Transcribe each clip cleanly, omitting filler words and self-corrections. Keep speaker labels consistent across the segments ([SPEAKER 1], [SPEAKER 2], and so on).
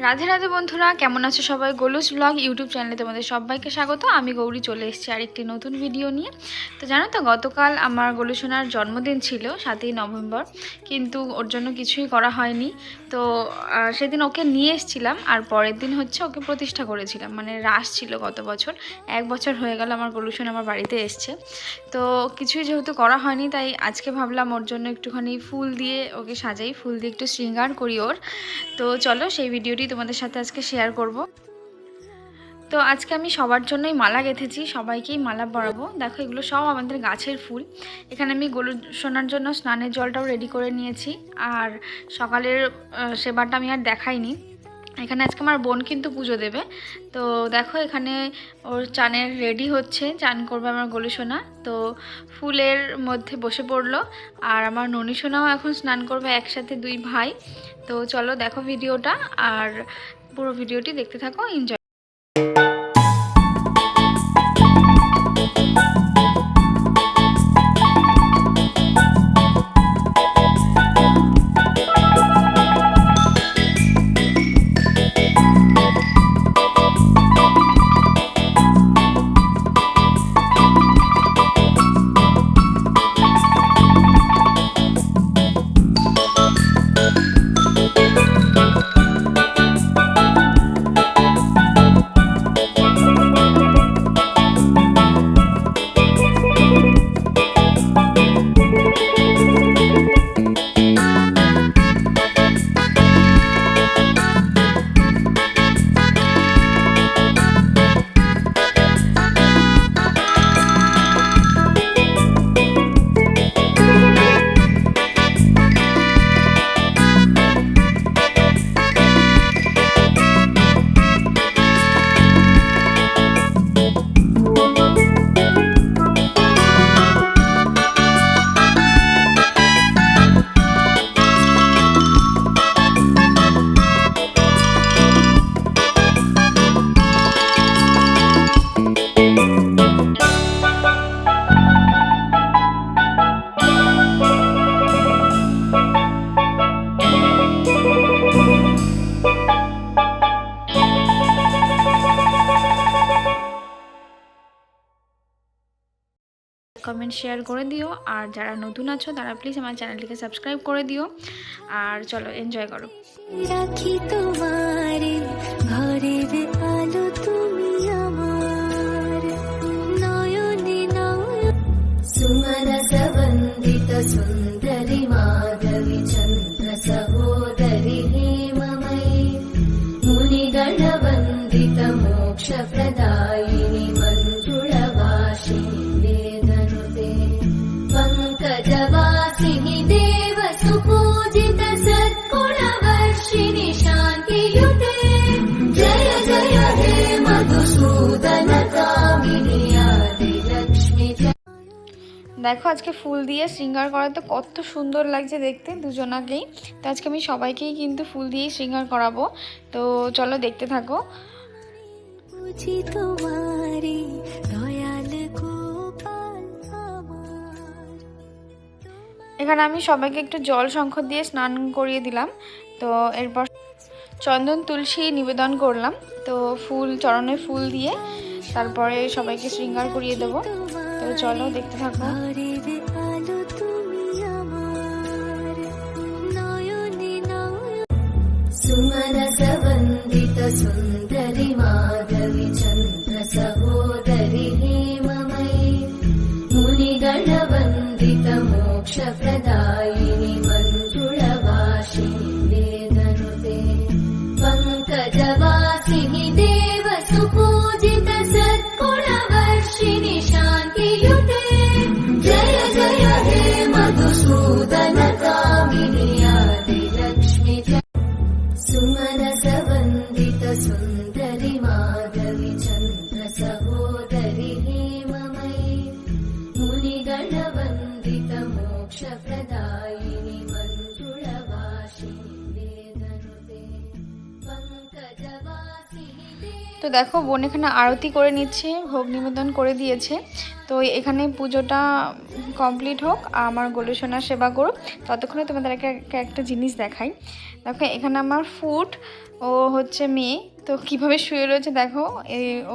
[SPEAKER 1] রাধে রাধে বন্ধুরা, কেমন আছো সবাই? গোলুস ব্লগ ইউটিউব চ্যানেলে তোমাদের সবাইকে স্বাগত। আমি গৌরী চলে এসেছি আরেকটি নতুন ভিডিও নিয়ে। তো জানো তো, গতকাল আমার গোলুসোনার জন্মদিন ছিল 7ই নভেম্বর, কিন্তু ওর জন্য কিছুই করা হয়নি। তো সেদিন ওকে নিয়ে এসেছিলাম, আর পরের দিন হচ্ছে ওকে প্রতিষ্ঠা করেছিলাম। মানে রাস ছিল গত বছর, 1 বছর হয়ে গেল আমার গোলুসোনা আমার বাড়িতে এসছে। তো কিছুই যেহেতু করা হয়নি, তাই আজকে ভাবলাম ওর জন্য একটুখানি ফুল দিয়ে ওকে সাজাই, ফুল দিয়ে একটু শৃঙ্গার করি ওর। তো চলো সেই ভিডিওটি তোমাদের সাথে আজকে শেয়ার করব। তো আজকে আমি সবার জন্যই মালা গেঁথেছি, সবাইকেই মালা পরাবো। দেখো, এগুলো সব আমাদের গাছের ফুল। এখানে আমি গোলুসোনার জন্য স্নানের জলটাও রেডি করে নিয়েছি, আর সকালের সেবাটা আমি আর দেখাইনি। এখানে আজকে আমার বোন কিন্তু পুজো দেবে। তো দেখো, এখানে ওর চানের রেডি হচ্ছে, চান করবে আমার গোলুসোনা। তো ফুলের মধ্যে বসে পড়লো, আর আমার ননিসোনাও এখন স্নান করবে, একসাথে 2 ভাই। তো চলো দেখো ভিডিওটা, আর পুরো ভিডিওটি দেখতে থাকো, এনজয়। কমেন্ট শেয়ার করে দিও, আর যারা নতুন আছো তারা প্লিজ আমার চ্যানেলটিকে সাবস্ক্রাইব করে দিও। আর চলো এনজয় করো।
[SPEAKER 2] রাখি তোমারে ঘরের আলো, তুমি আমার নয়নে নয়ন সুমনস বন্দিত সুন্দরী মাধবী চন্দ্র সহোদরী হেমময়ী মুনিগণ বন্দিত মোক্ষ প্রদায়িনী মঞ্জুಳವಾಸಿನಿ पंकजवासिनि देव सुपूजित सत्कुलवर्षिणि शान्तियुते जय जय हे मधुसूदन कामिनी आदि लक्ष्मी।
[SPEAKER 1] দেখো, আজকে ফুল দিয়ে শৃঙ্গার করা তো কত সুন্দর লাগছে দেখতে দুজনাকেই। তো আজকে আমি সবাইকেই কিন্তু ফুল দিয়েই শৃঙ্গার করাবো। তো চলো দেখতে থাকো।
[SPEAKER 2] বুঝি তোমারে দয়াল গোপাল আমার।
[SPEAKER 1] এখানে আমি সবাইকে একটু জল শঙ্খ দিয়ে স্নান করিয়ে দিলাম। তো এরপর চন্দন তুলসী নিবেদন করলাম। তো ফুল, চরণে ফুল দিয়ে তারপরে সবাইকে শৃঙ্গার করিয়ে দেবো। তো চলো দেখতে থাকো।
[SPEAKER 2] ঘরের আলো, তুমি আমার নয়নে নয়ন সুমনস বন্দিত সুন্দরী মাধবী চন্দ্র সহোদরী হেমময়ী মুনিগণ বন্দিত মোক্ষ প্রদায়িনী মঞ্জুಳವಾಸಿನಿ ವೇದನುತೆ पंकजवासिनि देव सुपूजित सत्कुलवर्षिणि शान्तियुते जय जय हे मधुसूदन कामिनी आदि लक्ष्मी सुमनस वन्दित सुन्दरि माधवी चन्द्र सहोदरि हेममयी मुनिगण वन्दित मोक्ष प्रदायिनि मञ्जुळवासिनि वेदनुते पंकजवासिनि।
[SPEAKER 1] তো তো দেখো বোন এখানে আরতি করে নিচ্ছে, ভোগ নিবেদন করে দিয়েছে। তো এখানে পুজোটা কমপ্লিট হোক, আমার গোলুসোনার সেবা করুক, ততক্ষণে তোমাদেরকে একটা জিনিস দেখাই। দেখো এখানে আমার ফুড, ও হচ্ছে মেয়ে, তো কীভাবে শুয়ে রয়েছে দেখো।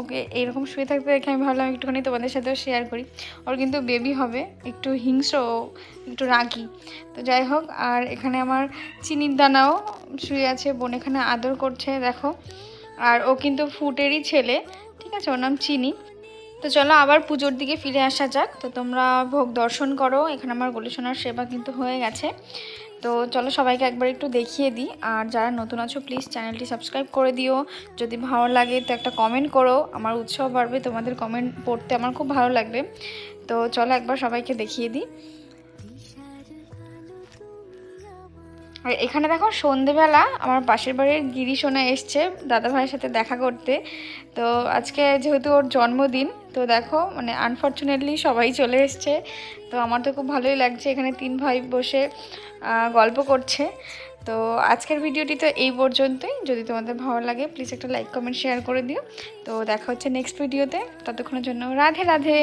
[SPEAKER 1] ওকে এইরকম শুয়ে থাকতে দেখে আমি ভাবলাম একটুখানি তোমাদের সাথেও শেয়ার করি। ওর কিন্তু বেবি হবে, একটু হিংস্র, একটু রাগী। তো যাই হোক, আর এখানে আমার চিনির দানাও শুয়ে আছে, বোন এখানে আদর করছে দেখো। আর ও কিন্তু ফুটেরই ছেলে, ঠিক আছে, ওর নাম চিনি। তো চলো আবার পুজোর দিকে ফিরে আসা যাক। তো তোমরা ভোগ দর্শন করো, এখানে আমার গোলুসোনার সেবা কিন্তু হয়ে গেছে। তো চলো সবাইকে একবার একটু দেখিয়ে দিই। আর যারা নতুন আছো প্লিজ চ্যানেলটি সাবস্ক্রাইব করে দিও। যদি ভালো লাগে তো একটা কমেন্ট করো, আমার উৎসাহ বাড়বে, তোমাদের কমেন্ট পড়তে আমার খুব ভালো লাগবে। তো চলো একবার সবাইকে দেখিয়ে দিই। আর এখানে দেখো সন্ধেবেলা আমার পাশের বাড়ির গিরিশোনা এসছে দাদা ভাইয়ের সাথে দেখা করতে। তো আজকে যেহেতু ওর জন্মদিন, তো দেখো মানে আনফর্চুনেটলি সবাই চলে এসছে। তো আমার তো খুব ভালোই লাগছে, এখানে 3 ভাই বসে গল্প করছে। তো আজকের ভিডিওটি তো এই পর্যন্তই। যদি তোমাদের ভালো লাগে প্লিজ একটা লাইক কমেন্ট শেয়ার করে দিও। তো দেখা হচ্ছে নেক্সট ভিডিওতে, ততক্ষণের জন্য রাধে রাধে।